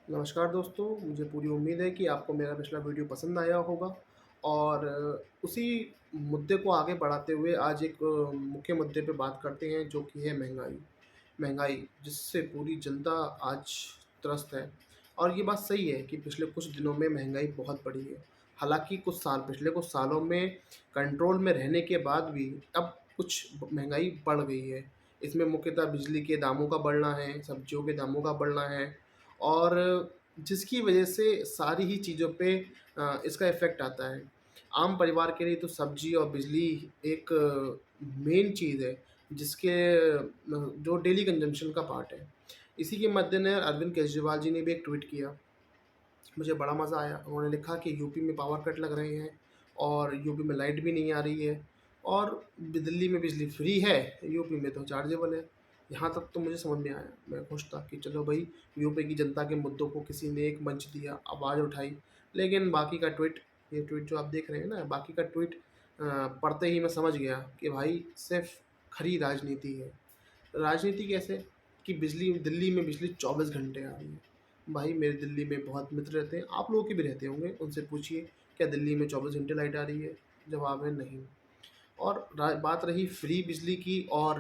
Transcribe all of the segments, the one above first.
नमस्कार दोस्तों, मुझे पूरी उम्मीद है कि आपको मेरा पिछला वीडियो पसंद आया होगा और उसी मुद्दे को आगे बढ़ाते हुए आज एक मुख्य मुद्दे पे बात करते हैं जो कि है महँगाई। महँगाई जिससे पूरी जनता आज त्रस्त है और ये बात सही है कि पिछले कुछ दिनों में महँगाई बहुत बढ़ी है। हालाँकि पिछले कुछ सालों में कंट्रोल में रहने के बाद भी अब कुछ महँगाई बढ़ गई है। इसमें मुख्यतः बिजली के दामों का बढ़ना है, सब्जियों के दामों का बढ़ना है और जिसकी वजह से सारी ही चीज़ों पे इसका इफ़ेक्ट आता है। आम परिवार के लिए तो सब्ज़ी और बिजली एक मेन चीज़ है, जो डेली कंज़म्पशन का पार्ट है। इसी के मद्देनज़र अरविंद केजरीवाल जी ने भी एक ट्वीट किया, मुझे बड़ा मज़ा आया। उन्होंने लिखा कि यूपी में पावर कट लग रहे हैं और यूपी में लाइट भी नहीं आ रही है और दिल्ली में बिजली फ्री है, यूपी में तो चार्जेबल है। यहाँ तक तो मुझे समझ में आया। मैं खुश था कि चलो भई, यूपी की जनता के मुद्दों को किसी ने एक मंच दिया, आवाज़ उठाई। लेकिन बाकी का ट्वीट, ये ट्वीट जो आप देख रहे हैं ना, बाकी का ट्वीट पढ़ते ही मैं समझ गया कि भाई सिर्फ़ खरी राजनीति है। राजनीति कैसे? कि दिल्ली में बिजली 24 घंटे आ रही है। भाई मेरे दिल्ली में बहुत मित्र रहते हैं, आप लोगों के भी रहते होंगे, उनसे पूछिए क्या दिल्ली में 24 घंटे लाइट आ रही है? जवाब है नहीं। और बात रही फ्री बिजली की और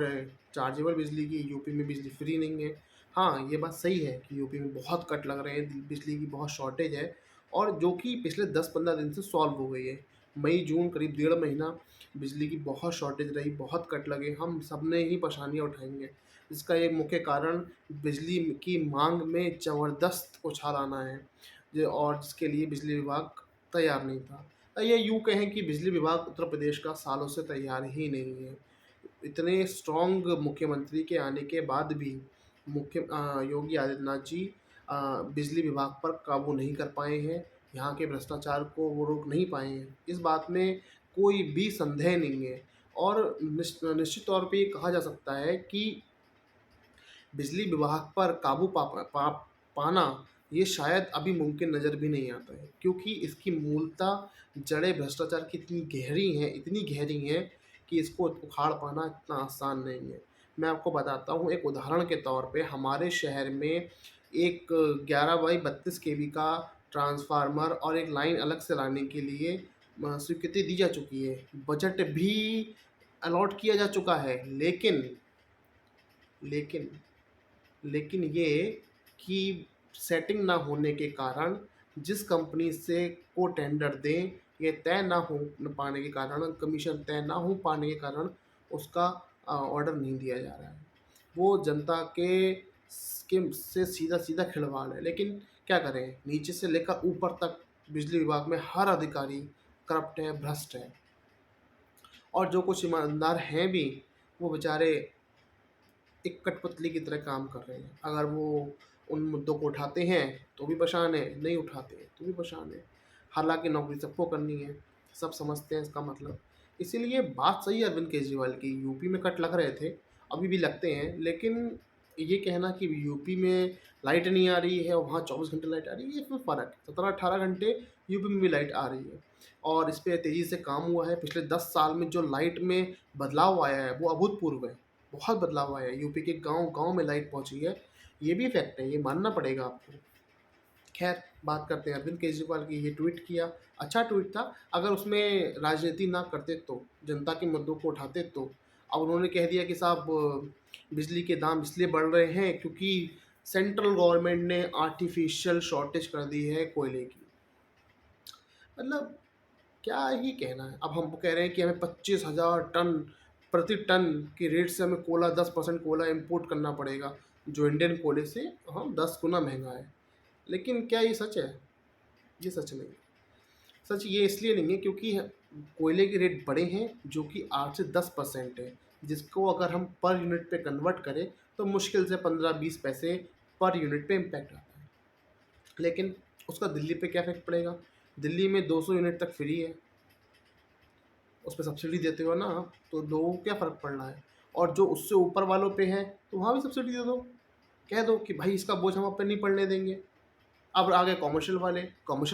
चार्जेबल बिजली की, यूपी में बिजली फ्री नहीं है। हाँ, ये बात सही है कि यूपी में बहुत कट लग रहे हैं, बिजली की बहुत शॉर्टेज है और जो कि पिछले 10-15 दिन से सॉल्व हो गई है। मई, जून करीब डेढ़ महीना बिजली की बहुत शॉर्टेज रही, बहुत कट लगे, हम सब ने ही परेशानियाँ उठाई हैं। इसका एक मुख्य कारण बिजली की माँग में ज़बरदस्त उछाल आना है, और जिसके लिए बिजली विभाग तैयार नहीं था। या यूँ कहें कि बिजली विभाग उत्तर प्रदेश का सालों से तैयार ही नहीं है। इतने स्ट्रॉन्ग मुख्यमंत्री के आने के बाद भी योगी आदित्यनाथ जी बिजली विभाग पर काबू नहीं कर पाए हैं, यहाँ के भ्रष्टाचार को वो रोक नहीं पाए हैं। इस बात में कोई भी संदेह नहीं है और निश्चित तौर पे ये कहा जा सकता है कि बिजली विभाग पर काबू पाना ये शायद अभी मुमकिन नज़र भी नहीं आता है, क्योंकि इसकी मूलतः जड़ें भ्रष्टाचार की इतनी गहरी हैं कि इसको उखाड़ पाना इतना आसान नहीं है। मैं आपको बताता हूँ, एक उदाहरण के तौर पे हमारे शहर में एक 11 बाई 32 केवी का ट्रांसफ़ार्मर और एक लाइन अलग से लाने के लिए स्वीकृति दी जा चुकी है। बजट भी अलॉट किया जा चुका है, लेकिन लेकिन ये कि सेटिंग ना होने के कारण जिस कंपनी से को टेंडर दें, ये तय ना हो न पाने के कारण, कमीशन तय ना हो पाने के कारण उसका ऑर्डर नहीं दिया जा रहा है। वो जनता से सीधा-सीधा खिलवाड़ है। लेकिन क्या करें, नीचे से लेकर ऊपर तक बिजली विभाग में हर अधिकारी करप्ट है, भ्रष्ट है और जो कुछ ईमानदार हैं भी, वो बेचारे एक कठपुतली की तरह काम कर रहे हैं। अगर वो उन मुद्दों को उठाते हैं तो भी परेशान है, नहीं उठाते हैं तो भी परेशान है। हालाँकि नौकरी सबको करनी है, सब समझते हैं इसका मतलब। इसीलिए बात सही है अरविंद केजरीवाल की, यूपी में कट लग रहे थे, अभी भी लगते हैं, लेकिन ये कहना कि यूपी में लाइट नहीं आ रही है और वहाँ 24 घंटे लाइट आ रही है, इसमें फ़र्क है। 17-18 घंटे यूपी में भी लाइट आ रही है और इस पे तेज़ी से काम हुआ है। पिछले 10 साल में जो लाइट में बदलाव आया है, वो अभूतपूर्व है। बहुत बदलाव आया है, यूपी के गाँव-गाँव में लाइट पहुँची है। ये भी फैक्ट है, ये मानना पड़ेगा आपको। खैर, बात करते हैं अरविंद केजरीवाल की। ये ट्वीट किया, अच्छा ट्वीट था, अगर उसमें राजनीति ना करते तो, जनता के मुद्दों को उठाते तो। अब उन्होंने कह दिया कि साहब बिजली के दाम इसलिए बढ़ रहे हैं क्योंकि सेंट्रल गवर्नमेंट ने आर्टिफ़िशियल शॉर्टेज कर दी है कोयले की। मतलब क्या ही कहना है। अब हम कह रहे हैं कि हमें 25,000 टन प्रति टन की रेट से हमें 10% कोयला इम्पोर्ट करना पड़ेगा, जो इंडियन कोयले से 10 गुना महँगा है। लेकिन क्या ये सच है? ये सच नहीं है। सच ये इसलिए नहीं है क्योंकि कोयले के रेट बढ़े हैं, जो कि 8 से 10% है, जिसको अगर हम पर यूनिट पे कन्वर्ट करें तो मुश्किल से 15-20 पैसे पर यूनिट पे इम्पैक्ट आता है। लेकिन उसका दिल्ली पे क्या इफ़ेक्ट पड़ेगा? दिल्ली में 200 यूनिट तक फ्री है। उस पे सब्सिडी देते हो ना आप, तो लोगों को क्या फ़र्क पड़ रहा है? और जो उससे ऊपर वालों पे है, तो वहाँ भी सब्सिडी दे दो। कह दो कि भाई इसका बोझ हम आप पे नहीं पड़ने देंगे। अब आ गए कॉमर्शियल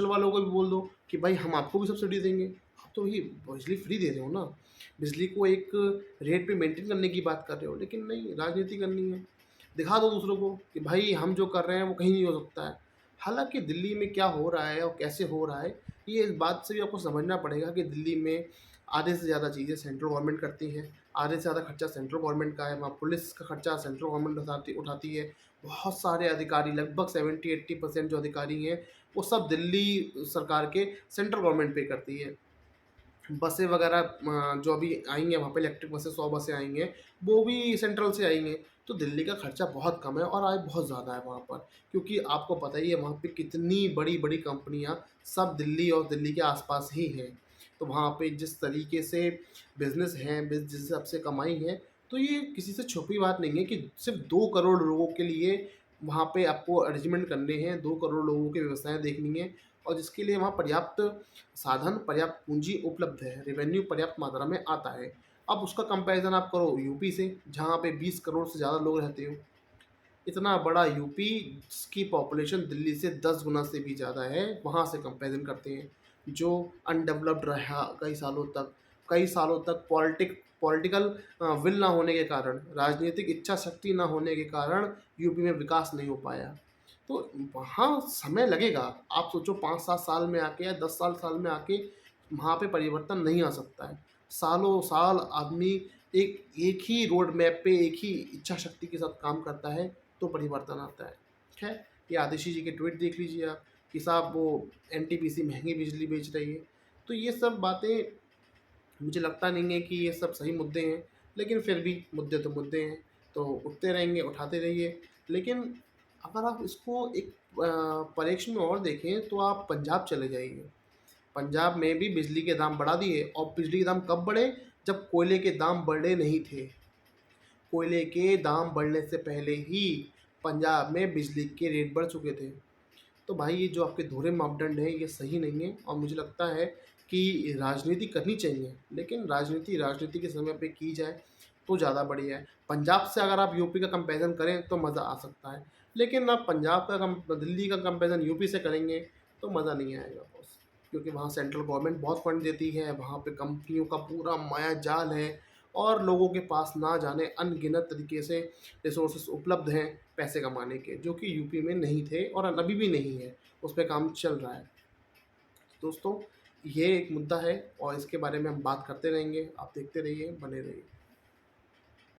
वालों को भी बोल दो कि भाई हम आपको भी सब्सिडी देंगे। आप तो ये बिजली फ्री दे रहे हो ना, बिजली को एक रेट पे मेंटेन करने की बात कर रहे हो, लेकिन नहीं, राजनीति करनी है। दिखा दो दूसरों को कि भाई हम जो कर रहे हैं वो कहीं नहीं हो सकता है। हालाँकि दिल्ली में क्या हो रहा है और कैसे हो रहा है, ये इस बात से भी आपको समझना पड़ेगा कि दिल्ली में आधे से ज़्यादा चीज़ें सेंट्रल गवर्नमेंट करती है, आधे से ज़्यादा खर्चा सेंट्रल गवर्नमेंट का है, वहाँ पुलिस का खर्चा सेंट्रल गवर्नमेंट उठाती उठाती है। बहुत सारे अधिकारी लगभग 70-80% जो अधिकारी हैं, वो सब दिल्ली सरकार के सेंट्रल गवर्नमेंट पे करती है। बसें वगैरह जो अभी आई हैं वहाँ पे इलेक्ट्रिक बसें 100 बसें आई हैं, वो भी सेंट्रल से आई हैं। तो दिल्ली का खर्चा बहुत कम है और आय बहुत ज़्यादा है वहाँ पर। क्योंकि आपको पता ही है वहाँ पे कितनी बड़ी-बड़ी कंपनियाँ सब दिल्ली और दिल्ली के आस-पास ही हैं। तो वहाँ पे जिस तरीके से बिज़नेस हैं, जिस हिसाब से कमाई है, तो ये किसी से छुपी बात नहीं है कि सिर्फ़ 2 करोड़ लोगों के लिए वहाँ पे आपको अरेंजमेंट करने हैं, 2 करोड़ लोगों की व्यवस्थाएँ देखनी है और जिसके लिए वहाँ पर्याप्त साधन, पर्याप्त पूँजी उपलब्ध है, रेवेन्यू पर्याप्त मात्रा में आता है। अब उसका कंपैरिज़न आप करो यूपी से, जहाँ पे 20 करोड़ से ज़्यादा लोग रहते हो। इतना बड़ा यूपी जिसकी पॉपुलेशन दिल्ली से 10 गुना से भी ज़्यादा है, वहाँ से कंपैरिज़न करते हैं, जो अनडेवलप्ड रहा कई सालों तक पॉलिटिकल विल ना होने के कारण, राजनीतिक इच्छा शक्ति ना होने के कारण यूपी में विकास नहीं हो पाया। तो वहाँ समय लगेगा, आप सोचो 5-7 साल में आके या 10 साल में आके वहाँ पे परिवर्तन नहीं आ सकता है। सालों साल आदमी एक एक ही रोड मैप पे एक ही इच्छा शक्ति के साथ काम करता है, तो परिवर्तन आता है। खैर, ये आतिशी जी के ट्वीट देख लीजिए आप कि साहब वो एनटीपीसी महँगी बिजली बेच रही है। तो ये सब बातें मुझे लगता नहीं है कि ये सब सही मुद्दे हैं, लेकिन फिर भी मुद्दे तो मुद्दे हैं, तो उठते रहेंगे, उठाते रहिए। लेकिन अगर आप इसको एक परिप्रेक्ष्य में और देखें तो आप पंजाब चले जाइए। पंजाब में भी बिजली के दाम बढ़ा दिए और बिजली के दाम कब बढ़े? जब कोयले के दाम बढ़े नहीं थे। कोयले के दाम बढ़ने से पहले ही पंजाब में बिजली के रेट बढ़ चुके थे। तो भाई ये जो आपके दोहरे मापदंड हैं ये सही नहीं है और मुझे लगता है कि राजनीति करनी चाहिए, लेकिन राजनीति के समय पे की जाए तो ज़्यादा बढ़िया है। पंजाब से अगर आप यूपी का कंपैरिज़न करें तो मज़ा आ सकता है, लेकिन आप पंजाब का कम दिल्ली का कंपैरिज़न यूपी से करेंगे तो मज़ा नहीं आएगा बॉस। क्योंकि वहाँ सेंट्रल गवर्नमेंट बहुत फंड देती है, वहाँ पे कंपनियों का पूरा माया जाल है और लोगों के पास ना जाने अनगिनत तरीके से रिसोर्सेस उपलब्ध हैं पैसे कमाने के, जो कि यूपी में नहीं थे और अभी भी नहीं है, उस पे काम चल रहा है। दोस्तों, ये एक मुद्दा है और इसके बारे में हम बात करते रहेंगे, आप देखते रहिए, बने रहिए।